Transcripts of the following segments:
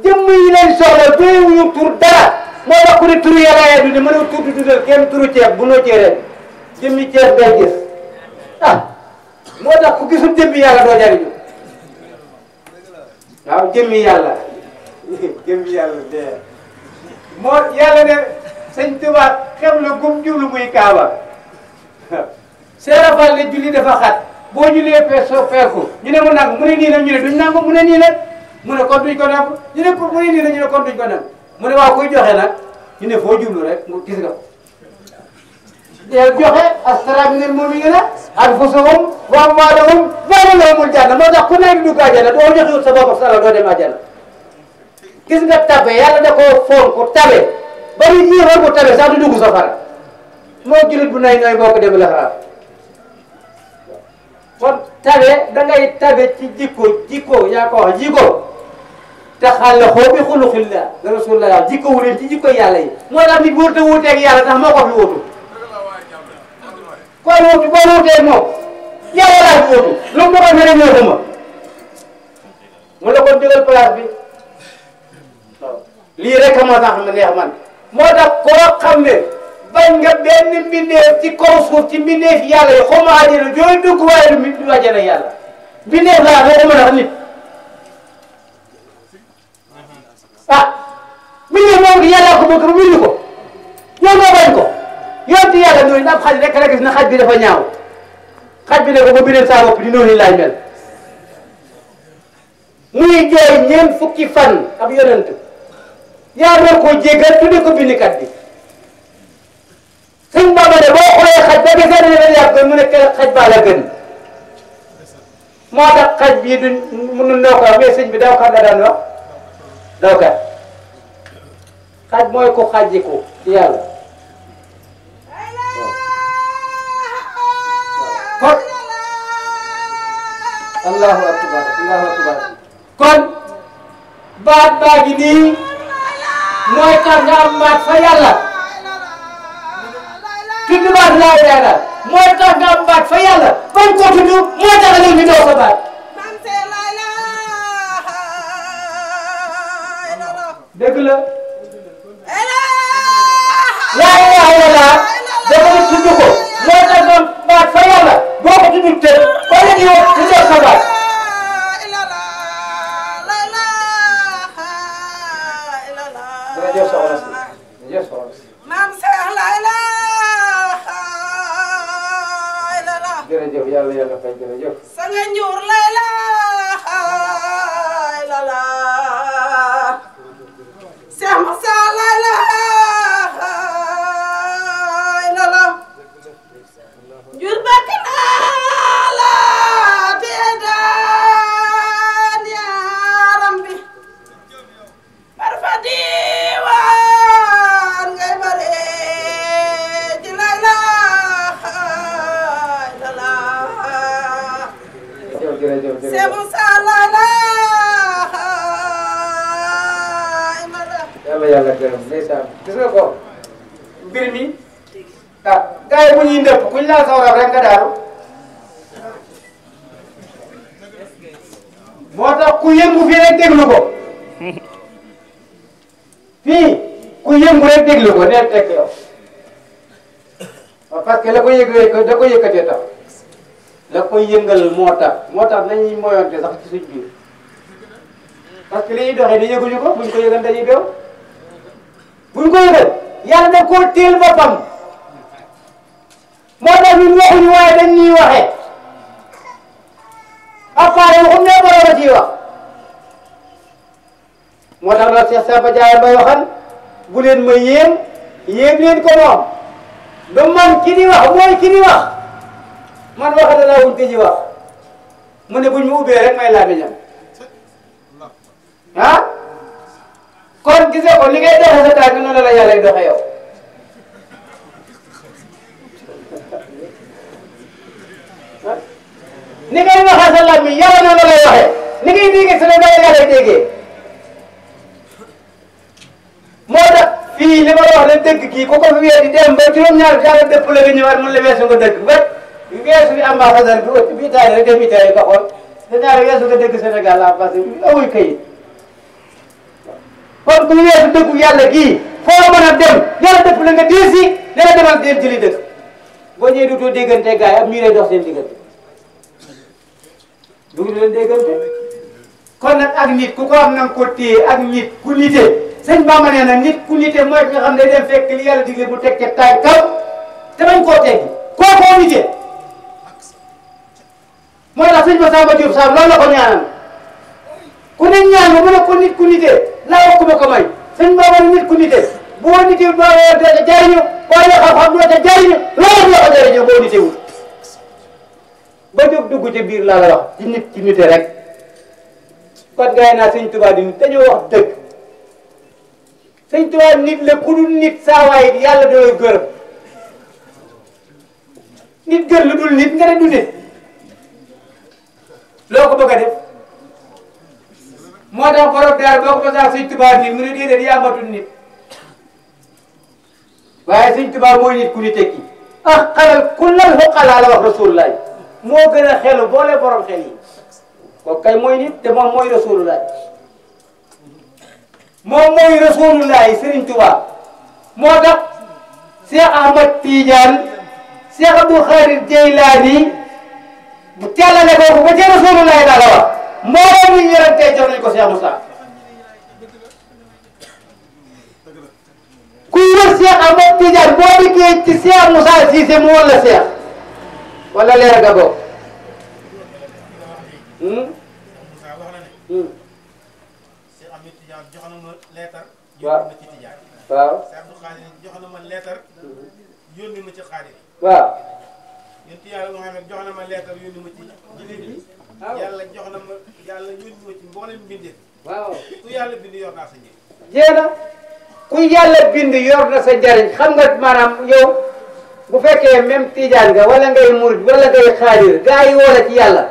jëmm yi leen soxla doyewuñu tur dara moo tax ku ne turu yàlla yaay dundee mën a tur di dundal kenn turu ceeb bu noo ceeree jëmmi ceeb ngay gis ah moo tax ku gisul jëmmi yàlla doo jariñu waaw jëmmi yàlla jëmmi yàlla de moo yàlla ne sëñ Tuubaa xem la gum jublu muy Kaaba seerafal ne julli dafa xat boo jullee soo feeku ñu ne mu nangu mu ne nii la ñu ne duñ nangu mu ne nii la mu ne kon duñ ko nangu ñu ne ko mu ne nii la ñu ne kon duñ ko nangu mu ne waaw kuy joxe nag ñu ne foo jublu rek mu gis nga deel joxe astara minal mu'minina anfusahum wa amwaalahum wa lahumul janna moo tax ku nekk dugg àjjana doo joxewul sa bopp sala doo dem àjjana gis nga tabe yàlla da koo foon ko tabe bari ñëwal bu tabe sax du dugg safara moo julit bu nay nooy bokk dem la xaraam kon tabe da ngay tabe ci jikko yaa ko wax jikko te xale xoo bi xuluxillah la rasulullah jikko wu leen ci jikko yàlla yi moo tax nit wóor te wuuteeg yàlla tax moo ko fi wuutu koy wuutu boo wuuteeg moom yàlla laa fi wuutu lu mu ko mere ñëw ma mu la kon jógal place bi lii rek moo tax ma neex man moo tax koo xam ne bañ nga benn mbindeef ci kaw suuf ci mbindeef yàlla yi xaw ma àjjana jooy dugg waaye du àjjana yàlla mbindeef laa doo ko mën a wax nit ah mbindeef moom yàlla ko bëgg ba bind ko ñoo nga bañ ko yonti yàlla noonu ndax xaj rek la gis na xaj bi dafa ñaaw xaj bi ne ko ba bindee saa bopp di noonu laay mel muy jooy ñeent fukki fan ab yonent yaa doon ko jéggal tudde ko bindikat bi sëñ Bamba de boo xoolee xaj ba gisee ne leen yàgg mu ne xaj baa la gën moo tax xaj bii du mënul noo ko wax mais sëñ bi dawkat la daan wax dawkat xaj mooy ko xajiku ci yàlla kon allahu akbar kon baat baa gi nii mooy tax nga am baat fa yàlla tudd baat laa yàlla mooy tax nga am baat fa yàlla bañ koo tudd mooy tax nga ñu doo sa baat dëgg la laa ilaha illallah dafa ne tudd ko mooy tax nga am baat fa yàlla boo ko tudd te ba la ñu doo sa baat jërëjëf soxna si jërëjëf soxna si maam Seex la ilaha illallah jërëjëf yàlla fay jërëjëf sanga njuur la ilaha illallah Seex Musa la ilaha illallah njur bakk naa la teedaan yaaram bi barfa diwaan ngay bare ci la ilaha illallah jërëjëf Seex Musa la ilaha illallah yàlla gërëm ndeysaan gis nga ko mbir mi ah gars yi bu ñuy ndëpp kuñ laa sawra rek nga daaru moo tax ku yëngu fii rek déglu ko fii ku yëngu rek déglu ko neel tekk yow parce que la ko yëgee da ko yëkkatee tax la koy yëngal moo tax nañuy moyonte sax ci suñ biir parce que li ñuy doxee di yëguñu ko buñ ko yëgal dañuy beew buñ ko yëgal yàlla da koo téel boppam moo tax ñun waxuñu waaye dañ ñuy waxee appareil waxum ne borom a ciy wax moo tax la Cheikh Samba Diaye Mbaye waxan bu leen ma yéem leen ko moom du man ki di wax mooy ki di wax man waxata laa wuñ ko ji wax mu ne buñ mu ubbee rek may laa ñam ah kon gisee ko li ngay doxee sa tànk noonu la yàlla doxee yow ni ngay waxee sa làmmiñ yàlla noonu lay waxee ni ngay déggee sa la yàlla déggee moo tax fii li ma la wax la dëgg kii ku ko fi weer di dem ba juróom-ñaar yàlla dëpp la nga ñëwaat mun la weesu nga dëgg wet weesu bi ambassadeur bi ëpp bi Italie rek dem Italie nga xool te ñaari weesu nga dëgg Sénégal la parce que awuy kayit kon ku weesu dëggu yàlla gii foo mën a dem yàlla def la nga diisi ne la demal del jëli dëgg boo ñëwee dootoo déggante gars yi am ñuy lay dox seen diggante dugg leen déggante kon nag ak nit ku ko am na nga ko téye ak nit ku nite sëñ Bamba nee na nit ku nite mooy nga xam ne dem fekk li yàlla digle mu teg ca tànkam te bañ koo teggi kookoo nite mooy tax sëñ Massamba Diop Samb loolu la ko ñaanal ku ne ñaan ma mu ne ko nit ku nite laa wax ku ma ko may sëñ Bamba ne nit ku nite boo nite boo doo ca jariñu boo yor xam-xam doo ca jariñu loolu doo ko jariñu boo nitewul ba jóg dugg ca biir laa la wax ci nite rek kon gars yi naa sëñ Tuubaa di nit dañoo wax dëgg sëñ Tuubaa nit la ku dul nit saa waay yàlla doy gërëm nit gër lu dul nit nga ne du nit loo ko bëgg a def moo tax borom daal boo ko mos sëñ Tuubaa nit mu ne déedéet yaa matul nit waaye sëñ Tuubaa mooy nit ku ni tekki ah xalal ku lal xoqalaa la wax rasulullah moo gën a xelu boole borom xel yi kooku kay mooy nit te moom mooy rasulullah moom mooy rasulullah Sëriñ Tuubaa moo tax Cheikh Ahmad Tidiane Cheikh Abdou Khadir Jeylaani bu tellale kooku ba ca rasulullah daa la wax mbooloo mi yërantee jox nañ ko Cheikh Moussa kuy wër Cheikh Ahmad Tidiane boo dikkee ci Cheikh Moussa Cissé mu wala Cheikh wala leer ga boobu waaw waaw jox na ma leetar yónni ma ci Xaadir waaw yéen yàlla Muhammad jox na ma leetar yónni ma ci jullit yi yàlla jox na ma yàlla yónni ma ci mboolem mbindeef waaw ku yàlla bind yor naa sa njëriñ jéena ku yàlla bind yor na sa njariñ xam nga maanaam yow bu fekkee même Tidiane nga wala ngay murid wala ngay Xaadir gaa yi woo la ci yàlla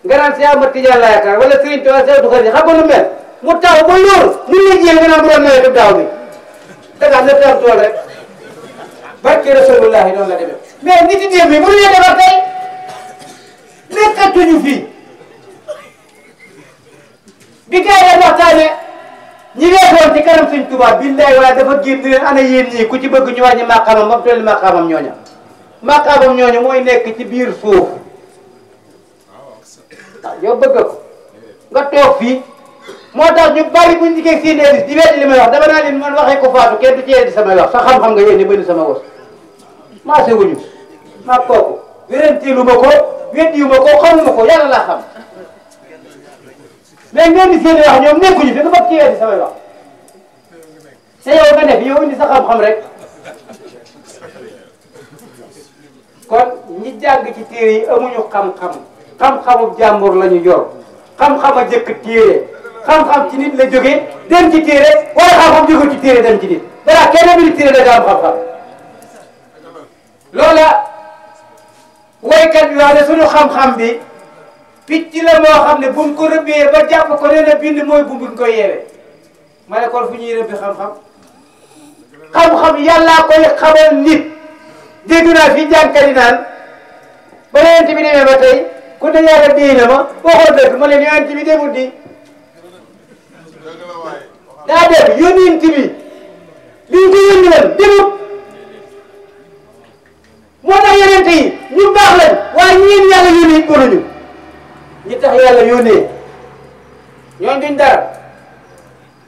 nga naan si Ahmad Tidiane la yaakaar wala Serigne Touba Cheikh Abdou Khadir xam nga lu mel mu taw ba lool mun la jiyee nga naan bu doon nawet daaw bi dangaa lépp am tool rek barke rasulullahi noonu la demee mais nit yi démb yi mënuñu defar tey nekkatuñu fii bi gars yi waxtaane ñi weesoon ci kanam Sëñ Tuubaa billahi wala dafa génn leen ana yéen ñii ku ci bëgg ñu wàññi maqaamam ba mu toll maqaamam ñooña maqaamam ñooña mooy nekk ci biir suuf waaw yow bëgg ko nga toog fii moo tax ñu bari buñ dikkee seen élis di weddi li may wax dama naa leen man waxee ko faatu kenn du ci yeddi samay wax sa xam-xam nga yéen bëri sama wos maase wuñu maa kooku wérantilu ma ko weddiwu ma ko xamuma ko yàlla laa xam mais ngeen di seen wax ñoom nekkuñu fi nga bëgg ci yeddi samay wax te yow nga def yow indi sa xam-xam rek kon ñi jàng ci téere yi amuñu xam-xam xam-xamu jàmbur la ñu yor xam-xam a jëkk téere xam-xam ci nit la jógee dem ci téere wala xam-xam jóge ci téere dem ci nit balaa kenn bi di téere da nga am xam-xam loola woykat bi wax ne suñu xam-xam bi picc la moo xam ne buñ ko rëbbee ba jàpp ko nee na bind mooy bu buñ ko yeewee ma ne kon fu ñuy rëbbi xam-xam xam-xam yàllaa koy xamal nit dégg naa fii jànkari naan ba yonent bi demee ba tey ku ne yàlla déy na ma waxoo dëgg ma leen yonent bi demul di daa def yonent bi liñ ko yónni woon demut moo tax yonent yi ñu baax lañ waaye ñeen yàlla yónni it bonuñu ñi tax yàlla yónnee ñoom duñ dara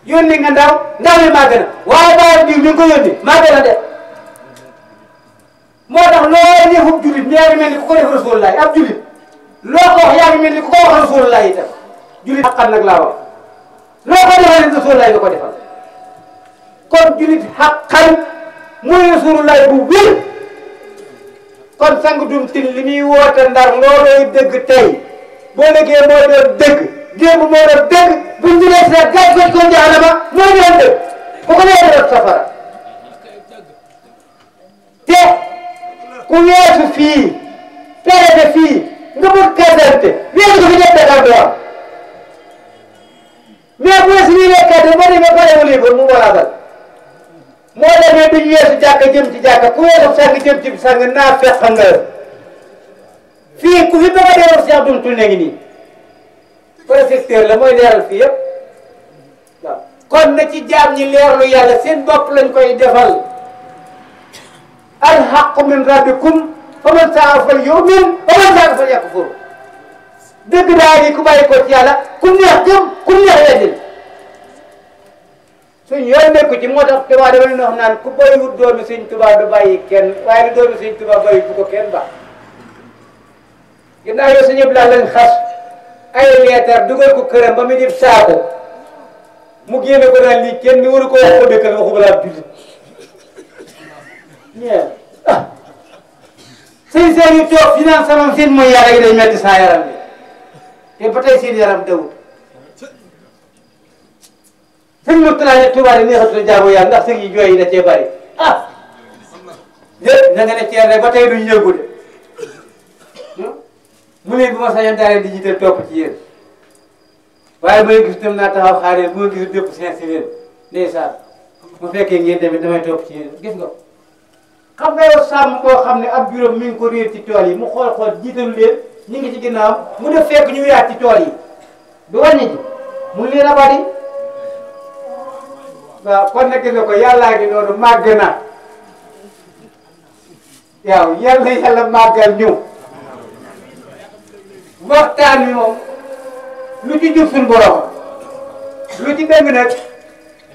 yónni nga ndaw ndaw li maa gën a waaye bàyyam diw ñu ngi ko yónni maa gën a def moo tax loo defub julit yaa ngi mel ni ku ko def rasulullah ab julit loo ko wax yaa ngi mel ni ku ko wax rasulullah itam julit xaqan nag laa wax loo ko defal it rasulullah nga ko defal kon julit xaqan muy rasulullah bu wér kon sang dum tin li muy woote ndar loolooy dëgg tey boo léegee moo doon dëgg démb moo doon dëgg buñ ñu nee seet gàj ko ko jaanama moo doon dëgg ku ko nee doon safara te ku weesu fii pérete fii nga mën kasante weesu ko fi def Dakar doo am mais bu weesu ñuy nekkate boo demee pare wu lii mu war a bal moo demee duñ weesu jàkka jëm ci jàkka ku weesu sang jëm ci sang naa fekk nga fii ku fi bëgg a deewal Cheikh Dum Touré ngi nii projecteur la mooy leeral fii yëpp waaw kon na ci jaam ñi leerlu yàlla seen bopp lañ koy defal alhaqu min rabbikum faman saa fal yu'min faman saa fal yakfur dëgg daal yi ku bàyyi ko ci yàlla ku neex gëm ku neex weddil suñ yoon nekku ci moo tax tubaab dama leen wax naan ku bàyyiwut doomi Sëñ Tuubaa du bàyyi kenn waaye du doomi Sëñ Tuubaa bàyyi bu ko kenn baax ginnaaw yow suñu laa lañ xas ay leetar dugal ko këram ba mu def saako mu génne ko daal lii kenn mi waru ko wax ko dëkkal waxu balaa jullit ñee seen yu toog finance sama seen mooy yàlla yi day metti saa yaram bi te ba tey seen yaram dawut sëñ Mourtala ne Touba yi neexatul jaamu yàlla ndax sëñ yi jooy yi da cee bari yëpp na nga ne ceer rek ba tey duñ yëngu de mu ne bu ma sañoon daal di jiital topp ci yéen waaye bu gis dem naa taxaw xaar yéen bu ma gis dëpp seen si leen ndeysaan mu fekkee ngeen tamit damay topp ci yéen gis nga xam nga yow sàmm boo xam ne ab bureau mi ngi ko réer ci tool yi mu xool jiitalu leen ñu ngi ci ginnaaw mu def fekk ñu yaat ci tool yi du wàññi ji mu ngi leen a bari waaw kon nag gis nga ko yàllaa ngi noonu màgg na waaw yàlla màggal ñu waxtaan wi moom lu ci jub suñu borom lu ci dëng nag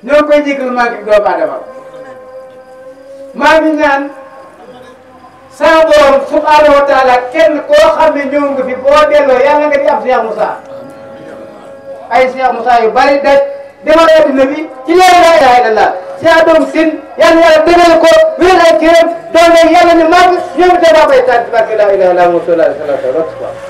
ñoo koy jégal manqué doomu aadama maa ngi ñaan sa borom subhanahu wa taala kenn koo xam ne ñëw nga fi boo delloo yàlla nga di am Cheikh Moussa ay Cheikh Moussa yu bari daj demal adduna bi ci leer laa ilaha illallah Cheikh doom sin yàlla yàlla dëgal ko wéral ay këram doon leen yàlla ne màgg ñoom te daa bay tànn barke laa ilaha illallah